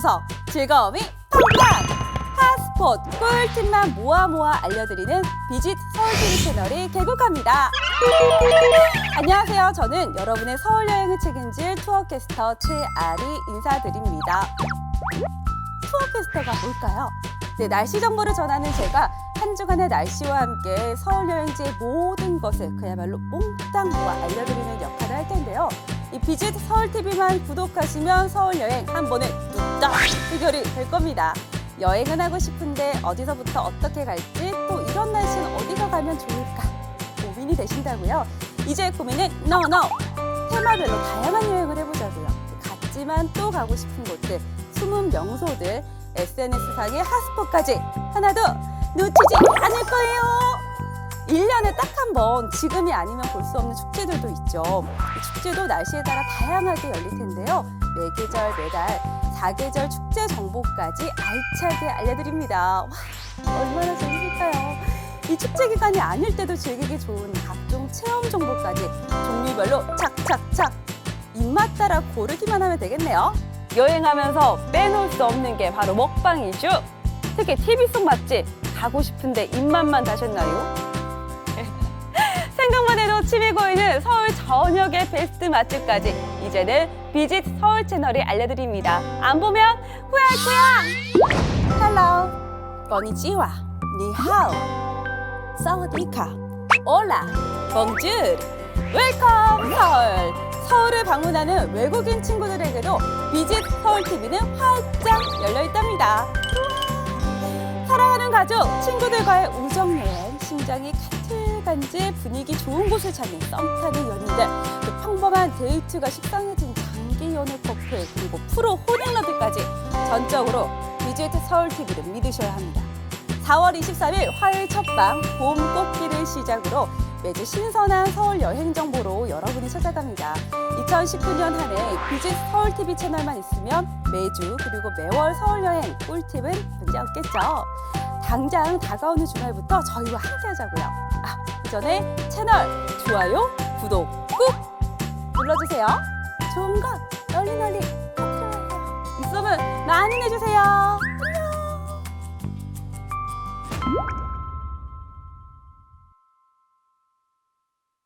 웃어서 즐거움이 팡팡! 핫스폿 꿀팁만 모아 알려드리는 비짓 서울TV 채널이 개국합니다. 안녕하세요. 저는 여러분의 서울 여행을 책임질 투어캐스터 최아리 인사드립니다. 투어캐스터가 뭘까요? 네, 날씨 정보를 전하는 제가 한 주간의 날씨와 함께 서울 여행지의 모든 것을 그야말로 몽땅 모아 알려드리는 역할을 할 텐데요. 이 비짓 서울TV만 구독하시면 서울 여행 한 번에 뚝딱 해결이 될 겁니다. 여행은 하고 싶은데 어디서부터 어떻게 갈지, 또 이런 날씨는 어디서 가면 좋을까 고민이 되신다고요? 이제 고민은 NO! 테마별로 다양한 여행을 해보자고요. 갔지만 또 가고 싶은 곳들, 숨은 명소들, SNS상의 핫스폿까지 하나도 놓치지 않을 거예요. 1년에 딱 한 번, 지금이 아니면 볼 수 없는 축제들도 있죠. 이 축제도 날씨에 따라 다양하게 열릴 텐데요. 매계절, 매달, 4계절 축제 정보까지 알차게 알려드립니다. 와, 얼마나 재밌을까요? 이 축제 기간이 아닐 때도 즐기기 좋은 각종 체험 정보까지 종류별로 착착착 입맛 따라 고르기만 하면 되겠네요. 여행하면서 빼놓을 수 없는 게 바로 먹방이죠. 특히 TV 속 맛집 가고 싶은데 입맛만 다셨나요? 생각만 해도 침이 고이는 서울 전역의 베스트 맛집까지 이제는 비짓 서울 채널이 알려드립니다. 안 보면 후회할 거야. 헬로, 건니치와, 니하오, 사와디카, 올라, 봉주르, 웰컴 서울. 서울을 방문하는 외국인 친구들에게도 비짓 서울TV는 활짝 열려있답니다. 사랑하는 가족, 친구들과의 우정여행, 심장이 간질간질 분위기 좋은 곳을 찾는 썸 타는 연인들, 또 평범한 데이트가 식상해진 장기 연애 커플, 그리고 프로 호밍러들까지 전적으로 비짓 서울TV를 믿으셔야 합니다. 4월 23일 화요일 첫방 봄 꽃길을 시작으로 매주 신선한 서울 여행 정보로 여러분이 찾아갑니다. 2019년 한 해 비짓 서울TV 채널만 있으면 매주 그리고 매월 서울 여행 꿀팁은 문제 없겠죠. 당장 다가오는 주말부터 저희와 함께 하자고요. 그 전에 채널 좋아요, 구독 꾹 눌러주세요. 좋은 것 널리 터뜨려요. 입소문 많이 내주세요.